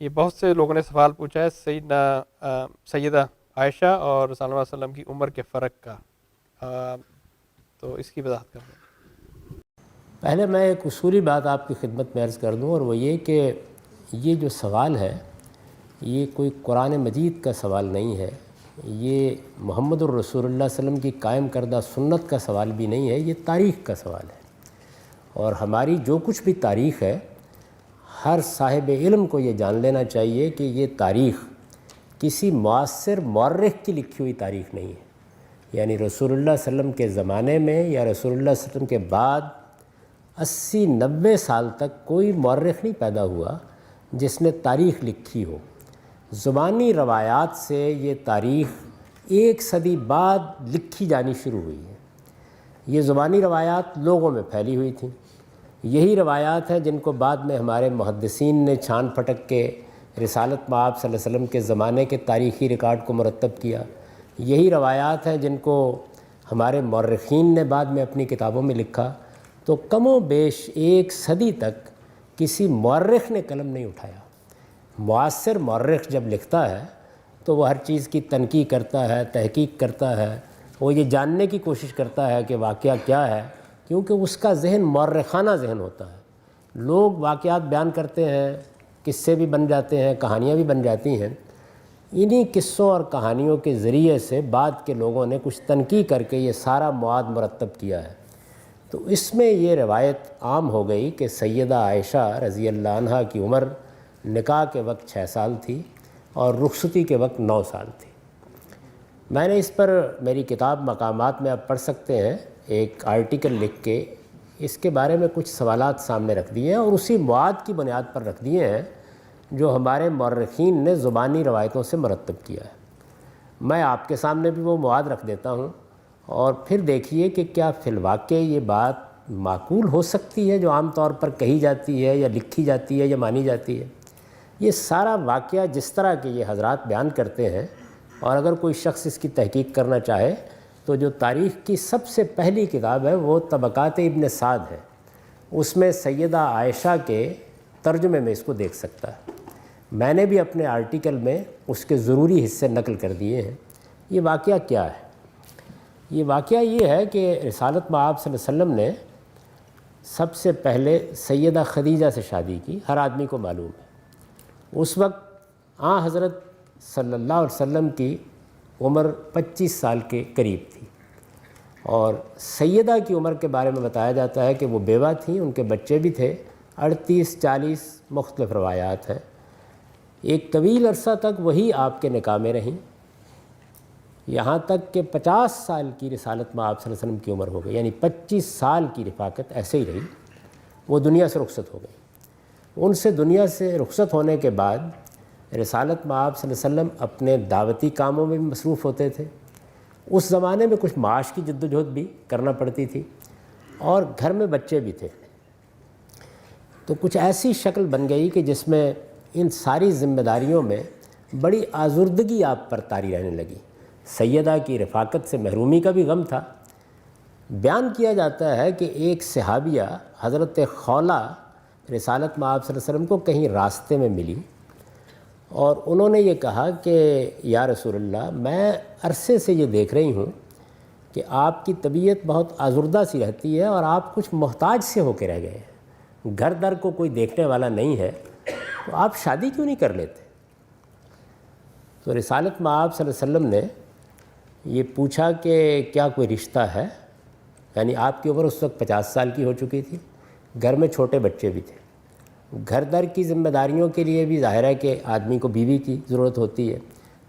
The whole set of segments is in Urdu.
یہ بہت سے لوگوں نے سوال پوچھا ہے سیدہ عائشہ اور رسول اللہ صلی اللہ علیہ وسلم کی عمر کے فرق کا، تو اس کی وضاحت کر دیں۔ پہلے میں ایک اصولی بات آپ کی خدمت میں عرض کر دوں، اور وہ یہ کہ یہ جو سوال ہے یہ کوئی قرآن مجید کا سوال نہیں ہے، یہ محمد الرسول اللہ صلی اللہ علیہ وسلم کی قائم کردہ سنت کا سوال بھی نہیں ہے، یہ تاریخ کا سوال ہے۔ اور ہماری جو کچھ بھی تاریخ ہے، ہر صاحب علم کو یہ جان لینا چاہیے کہ یہ تاریخ کسی معاصر مورخ کی لکھی ہوئی تاریخ نہیں ہے، یعنی رسول اللہ صلی اللہ علیہ وسلم کے زمانے میں یا رسول اللہ صلی اللہ علیہ وسلم کے بعد 80-90 سال تک کوئی مورخ نہیں پیدا ہوا جس نے تاریخ لکھی ہو۔ زبانی روایات سے یہ تاریخ 1 صدی بعد لکھی جانی شروع ہوئی ہے۔ یہ زبانی روایات لوگوں میں پھیلی ہوئی تھیں، یہی روایات ہیں جن کو بعد میں ہمارے محدثین نے چھان پھٹک کے رسالت مآب صلی اللہ علیہ وسلم کے زمانے کے تاریخی ریکارڈ کو مرتب کیا، یہی روایات ہیں جن کو ہمارے مورخین نے بعد میں اپنی کتابوں میں لکھا۔ تو کم و بیش 1 صدی تک کسی مورخ نے قلم نہیں اٹھایا۔ معاصر مورخ جب لکھتا ہے تو وہ ہر چیز کی تنقیح کرتا ہے، تحقیق کرتا ہے، وہ یہ جاننے کی کوشش کرتا ہے کہ واقعہ کیا ہے، کیونکہ اس کا ذہن مورخانہ ذہن ہوتا ہے۔ لوگ واقعات بیان کرتے ہیں، قصے بھی بن جاتے ہیں، کہانیاں بھی بن جاتی ہیں، انہی قصوں اور کہانیوں کے ذریعے سے بعد کے لوگوں نے کچھ تنقیح کر کے یہ سارا مواد مرتب کیا ہے۔ تو اس میں یہ روایت عام ہو گئی کہ سیدہ عائشہ رضی اللہ عنہا کی عمر نکاح کے وقت 6 سال تھی اور رخصتی کے وقت 9 سال تھی۔ میں نے اس پر میری کتاب مقامات میں آپ پڑھ سکتے ہیں، ایک آرٹیکل لکھ کے اس کے بارے میں کچھ سوالات سامنے رکھ دیے ہیں اور اسی مواد کی بنیاد پر رکھ دیے ہیں جو ہمارے مورخین نے زبانی روایتوں سے مرتب کیا ہے۔ میں آپ کے سامنے بھی وہ مواد رکھ دیتا ہوں، اور پھر دیکھیے کہ کیا فی الواقع یہ بات معقول ہو سکتی ہے جو عام طور پر کہی جاتی ہے یا لکھی جاتی ہے یا مانی جاتی ہے۔ یہ سارا واقعہ جس طرح کہ یہ حضرات بیان کرتے ہیں، اور اگر کوئی شخص اس کی تحقیق کرنا چاہے تو جو تاریخ کی سب سے پہلی کتاب ہے وہ طبقات ابن سعد ہے، اس میں سیدہ عائشہ کے ترجمے میں اس کو دیکھ سکتا ہے۔ میں نے بھی اپنے آرٹیکل میں اس کے ضروری حصے نقل کر دیے ہیں۔ یہ واقعہ کیا ہے؟ یہ واقعہ یہ ہے کہ رسالت مآب صلی اللہ علیہ وسلم نے سب سے پہلے سیدہ خدیجہ سے شادی کی، ہر آدمی کو معلوم ہے۔ اس وقت حضرت صلی اللہ علیہ وسلم کی عمر 25 سال کے قریب تھی، اور سیدہ کی عمر کے بارے میں بتایا جاتا ہے کہ وہ بیوہ تھیں، ان کے بچے بھی تھے، 38-40 مختلف روایات ہیں۔ ایک طویل عرصہ تک وہی آپ کے نکاح میں رہیں، یہاں تک کہ 50 سال کی رسالت مآب صلی اللہ علیہ وسلم کی عمر ہو گئی، یعنی 25 سال کی رفاقت ایسے ہی رہی، وہ دنیا سے رخصت ہو گئی۔ ان سے دنیا سے رخصت ہونے کے بعد رسالت مآب صلی اللہ علیہ وسلم اپنے دعوتی کاموں میں بھی مصروف ہوتے تھے۔ اس زمانے میں کچھ معاش کی جد و جہد بھی کرنا پڑتی تھی، اور گھر میں بچے بھی تھے۔ تو کچھ ایسی شکل بن گئی کہ جس میں ان ساری ذمہ داریوں میں بڑی آزردگی آپ پر طاری رہنے لگی۔ سیدہ کی رفاقت سے محرومی کا بھی غم تھا۔ بیان کیا جاتا ہے کہ ایک صحابیہ حضرت خولہ رسالت مآب صلی اللہ علیہ وسلم کو کہیں راستے میں ملی، اور انہوں نے یہ کہا کہ یا رسول اللہ، میں عرصے سے یہ دیکھ رہی ہوں کہ آپ کی طبیعت بہت آزردہ سی رہتی ہے اور آپ کچھ محتاج سے ہو کے رہ گئے ہیں، گھر در کو کوئی دیکھنے والا نہیں ہے، تو آپ شادی کیوں نہیں کر لیتے؟ تو رسالت مآب صلی اللہ علیہ وسلم نے یہ پوچھا کہ کیا کوئی رشتہ ہے؟ یعنی آپ کی عمر اس وقت 50 سال کی ہو چکی تھی، گھر میں چھوٹے بچے بھی تھے، گھر در کی ذمہ داریوں کے لیے بھی ظاہر ہے کہ آدمی کو بیوی کی ضرورت ہوتی ہے،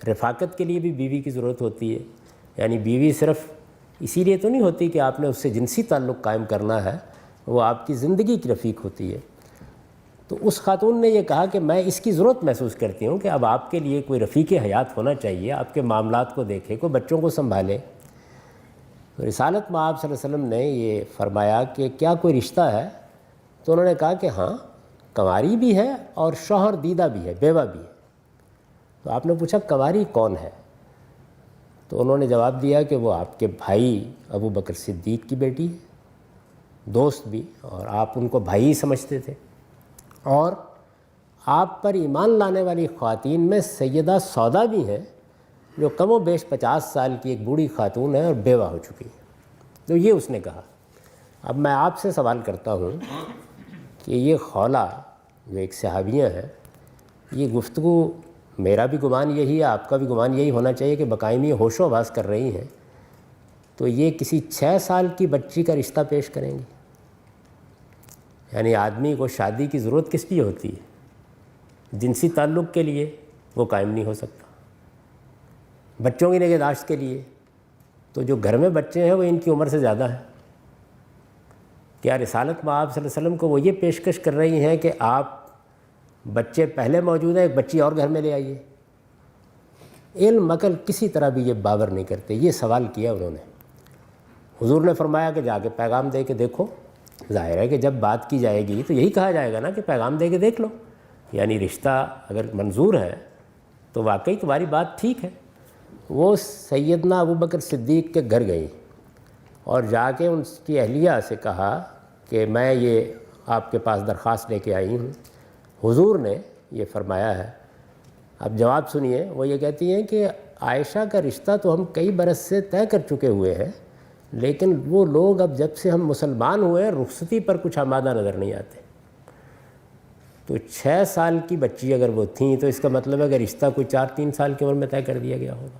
رفاقت کے لیے بھی بیوی کی ضرورت ہوتی ہے۔ یعنی بیوی صرف اسی لیے تو نہیں ہوتی کہ آپ نے اس سے جنسی تعلق قائم کرنا ہے، وہ آپ کی زندگی کی رفیق ہوتی ہے۔ تو اس خاتون نے یہ کہا کہ میں اس کی ضرورت محسوس کرتی ہوں کہ اب آپ کے لیے کوئی رفیق حیات ہونا چاہیے، آپ کے معاملات کو دیکھے، کوئی بچوں کو سنبھالے۔ تو رسالت مآب صلی اللہ علیہ وسلم نے یہ فرمایا کہ کیا کوئی رشتہ ہے؟ تو انہوں نے کہا کہ ہاں، کنواری بھی ہے اور شوہر دیدہ بھی ہے، بیوہ بھی ہے۔ تو آپ نے پوچھا کنواری کون ہے؟ تو انہوں نے جواب دیا کہ وہ آپ کے بھائی ابو بکر صدیق کی بیٹی ہے، دوست بھی، اور آپ ان کو بھائی ہی سمجھتے تھے، اور آپ پر ایمان لانے والی خواتین میں سیدہ سودا بھی ہیں جو کم و بیش 50 سال کی ایک بوڑھی خاتون ہے اور بیوہ ہو چکی ہے. تو یہ اس نے کہا. اب میں آپ سے سوال کرتا ہوں کہ یہ خولہ جو ایک صحابیہ ہے، یہ گفتگو، میرا بھی گمان یہی ہے، آپ کا بھی گمان یہی ہونا چاہیے کہ بقائمی ہوش و آواز کر رہی ہیں، تو یہ کسی 6 سال کی بچی کا رشتہ پیش کریں گی؟ یعنی آدمی کو شادی کی ضرورت کس لیے ہوتی ہے؟ جنسی تعلق کے لیے وہ قائم نہیں ہو سکتا، بچوں کی نگہداشت کے لیے تو جو گھر میں بچے ہیں وہ ان کی عمر سے زیادہ ہے. کیا رسالت مآب صلی اللہ علیہ وسلم کو وہ یہ پیشکش کر رہی ہیں کہ آپ بچے پہلے موجود ہیں، ایک بچی اور گھر میں لے آئیے؟ علم عقل کسی طرح بھی یہ باور نہیں کرتے. یہ سوال کیا انہوں نے. حضور نے فرمایا کہ جا کے پیغام دے کے دیکھو. ظاہر ہے کہ جب بات کی جائے گی تو یہی کہا جائے گا نا کہ پیغام دے کے دیکھ لو. یعنی رشتہ اگر منظور ہے تو واقعی تمہاری بات ٹھیک ہے. وہ سیدنا ابوبکر صدیق کے گھر گئی اور جا کے ان کی اہلیہ سے کہا کہ میں یہ آپ کے پاس درخواست لے کے آئی ہوں. حضور نے یہ فرمایا ہے. اب جواب سنیے. وہ یہ کہتی ہیں کہ عائشہ کا رشتہ تو ہم کئی برس سے طے کر چکے ہوئے ہیں، لیکن وہ لوگ اب جب سے ہم مسلمان ہوئے ہیں رخصتی پر کچھ آمادہ نظر نہیں آتے. تو 6 سال کی بچی اگر وہ تھیں تو اس کا مطلب ہے کہ رشتہ کوئی 4-3 سال کی عمر میں طے کر دیا گیا ہوگا.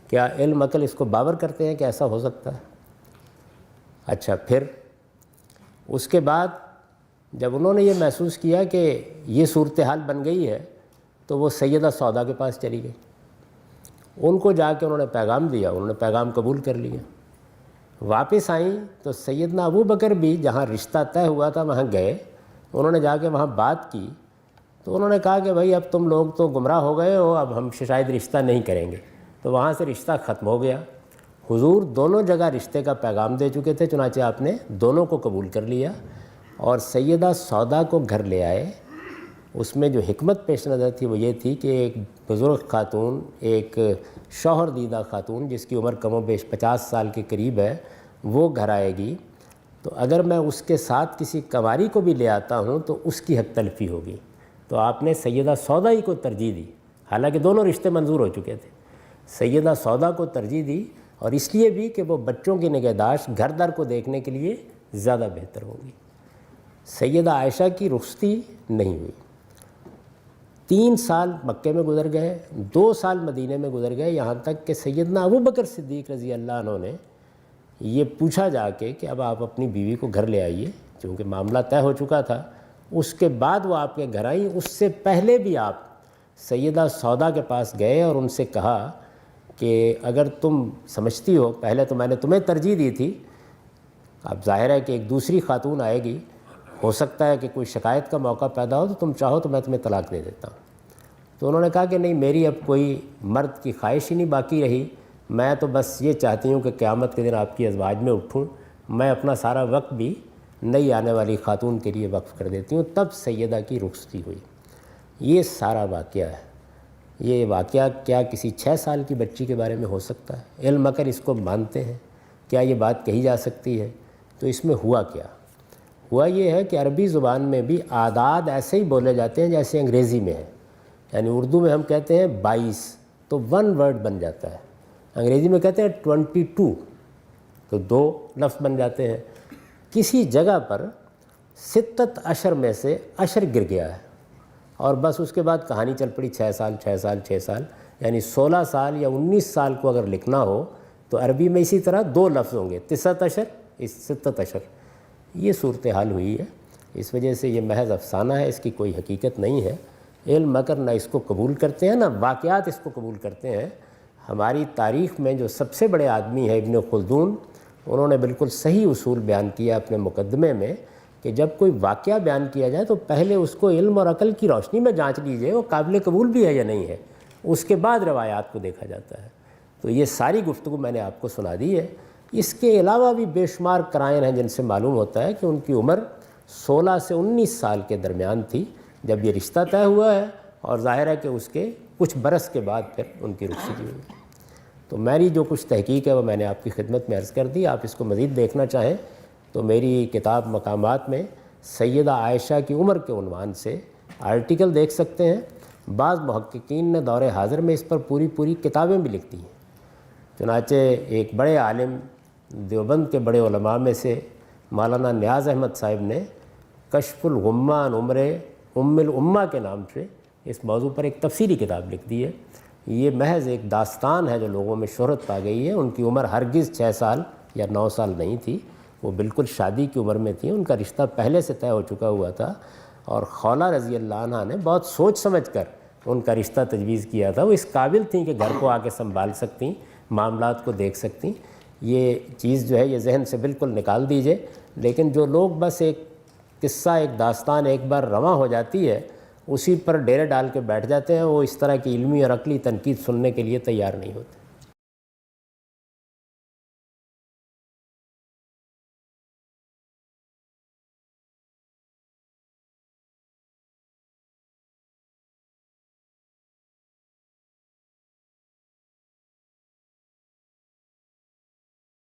کیا علم عقل اس کو باور کرتے ہیں کہ ایسا ہو سکتا ہے؟ اچھا، پھر اس کے بعد جب انہوں نے یہ محسوس کیا کہ یہ صورتحال بن گئی ہے تو وہ سیدہ سودا کے پاس چلی گئی. ان کو جا کے انہوں نے پیغام دیا، انہوں نے پیغام قبول کر لیا. واپس آئیں تو سیدنا ابوبکر بھی جہاں رشتہ طے ہوا تھا وہاں گئے. انہوں نے جا کے وہاں بات کی تو انہوں نے کہا کہ بھائی اب تم لوگ تو گمراہ ہو گئے ہو، اب ہم شاید رشتہ نہیں کریں گے. تو وہاں سے رشتہ ختم ہو گیا. حضور دونوں جگہ رشتے کا پیغام دے چکے تھے، چنانچہ آپ نے دونوں کو قبول کر لیا اور سیدہ سودا کو گھر لے آئے. اس میں جو حکمت پیش نظر تھی وہ یہ تھی کہ ایک بزرگ خاتون، ایک شوہر دیدہ خاتون جس کی عمر کم و بیش 50 سال کے قریب ہے، وہ گھر آئے گی تو اگر میں اس کے ساتھ کسی کنواری کو بھی لے آتا ہوں تو اس کی حق تلفی ہوگی. تو آپ نے سیدہ سودا ہی کو ترجیح دی، حالانکہ دونوں رشتے منظور ہو چکے تھے. سیدہ سودا کو ترجیح دی اور اس لیے بھی کہ وہ بچوں کی نگہداشت گھر در کو دیکھنے کے لیے زیادہ بہتر ہوگی. سیدہ عائشہ کی رخصتی نہیں ہوئی. 3 سال مکے میں گزر گئے، 2 سال مدینے میں گزر گئے، یہاں تک کہ سیدنا ابوبکر صدیق رضی اللہ عنہ نے یہ پوچھا جا کے کہ اب آپ اپنی بیوی کو گھر لے آئیے، چونکہ معاملہ طے ہو چکا تھا. اس کے بعد وہ آپ کے گھر آئیں. اس سے پہلے بھی آپ سیدہ سودا کے پاس گئے اور ان سے کہا کہ اگر تم سمجھتی ہو، پہلے تو میں نے تمہیں ترجیح دی تھی، اب ظاہر ہے کہ ایک دوسری خاتون آئے گی، ہو سکتا ہے کہ کوئی شکایت کا موقع پیدا ہو، تو تم چاہو تو میں تمہیں طلاق دے دیتا ہوں. تو انہوں نے کہا کہ نہیں، میری اب کوئی مرد کی خواہش ہی نہیں باقی رہی، میں تو بس یہ چاہتی ہوں کہ قیامت کے دن آپ کی ازواج میں اٹھوں، میں اپنا سارا وقت بھی نئی آنے والی خاتون کے لیے وقف کر دیتی ہوں. تب سیدہ کی رخصتی ہوئی. یہ سارا واقعہ ہے. یہ واقعہ کیا کسی 6 سال کی بچی کے بارے میں ہو سکتا ہے؟ علم اگر اس کو مانتے ہیں، کیا یہ بات کہی جا سکتی ہے؟ تو اس میں ہوا کیا؟ ہوا یہ ہے کہ عربی زبان میں بھی اعداد ایسے ہی بولے جاتے ہیں جیسے انگریزی میں ہے. یعنی اردو میں ہم کہتے ہیں 22 تو 1 ورڈ بن جاتا ہے، انگریزی میں کہتے ہیں 22 تو 2 لفظ بن جاتے ہیں. کسی جگہ پر 6 اشر میں سے اشر گر گیا ہے اور بس اس کے بعد کہانی چل پڑی 6 سال 6 سال 6 سال. یعنی 16 سال یا 19 سال کو اگر لکھنا ہو تو عربی میں اسی طرح 2 لفظ ہوں گے، 9 اشر 6 اشر. یہ صورتحال ہوئی ہے. اس وجہ سے یہ محض افسانہ ہے، اس کی کوئی حقیقت نہیں ہے. علم اگر نہ اس کو قبول کرتے ہیں، نہ واقعات اس کو قبول کرتے ہیں. ہماری تاریخ میں جو سب سے بڑے آدمی ہیں ابن خلدون، انہوں نے بالکل صحیح اصول بیان کیا اپنے مقدمے میں کہ جب کوئی واقعہ بیان کیا جائے تو پہلے اس کو علم اور عقل کی روشنی میں جانچ لیجئے وہ قابل قبول بھی ہے یا نہیں ہے، اس کے بعد روایات کو دیکھا جاتا ہے. تو یہ ساری گفتگو میں نے آپ کو سنا دی ہے. اس کے علاوہ بھی بے شمار قرائن ہیں جن سے معلوم ہوتا ہے کہ ان کی عمر 16 سے 19 سال کے درمیان تھی جب یہ رشتہ طے ہوا ہے، اور ظاہر ہے کہ اس کے کچھ برس کے بعد پھر ان کی رخصتی ہوئی. تو میری جو کچھ تحقیق ہے وہ میں نے آپ کی خدمت میں عرض کر دی. آپ اس کو مزید دیکھنا چاہیں تو میری کتاب مقامات میں سیدہ عائشہ کی عمر کے عنوان سے آرٹیکل دیکھ سکتے ہیں. بعض محققین نے دور حاضر میں اس پر پوری کتابیں بھی لکھ دی ہیں. چنانچہ ایک بڑے عالم دیوبند کے بڑے علماء میں سے مولانا نیاز احمد صاحب نے کشف الغمہ عن عمر ام الامہ کے نام سے اس موضوع پر ایک تفصیلی کتاب لکھ دی ہے. یہ محض ایک داستان ہے جو لوگوں میں شہرت پا گئی ہے. ان کی عمر ہرگز 6 سال یا 9 سال نہیں تھی، وہ بالکل شادی کی عمر میں تھی. ان کا رشتہ پہلے سے طے ہو چکا ہوا تھا، اور خولہ رضی اللہ عنہ نے بہت سوچ سمجھ کر ان کا رشتہ تجویز کیا تھا. وہ اس قابل تھیں کہ گھر کو آ کے سنبھال سکتیں، معاملات کو دیکھ سکتیں. یہ چیز جو ہے یہ ذہن سے بالکل نکال دیجئے. لیکن جو لوگ بس ایک قصہ، ایک داستان ایک بار رواں ہو جاتی ہے اسی پر ڈیرے ڈال کے بیٹھ جاتے ہیں، وہ اس طرح کی علمی اور عقلی تنقید سننے کے لیے تیار نہیں ہوتے.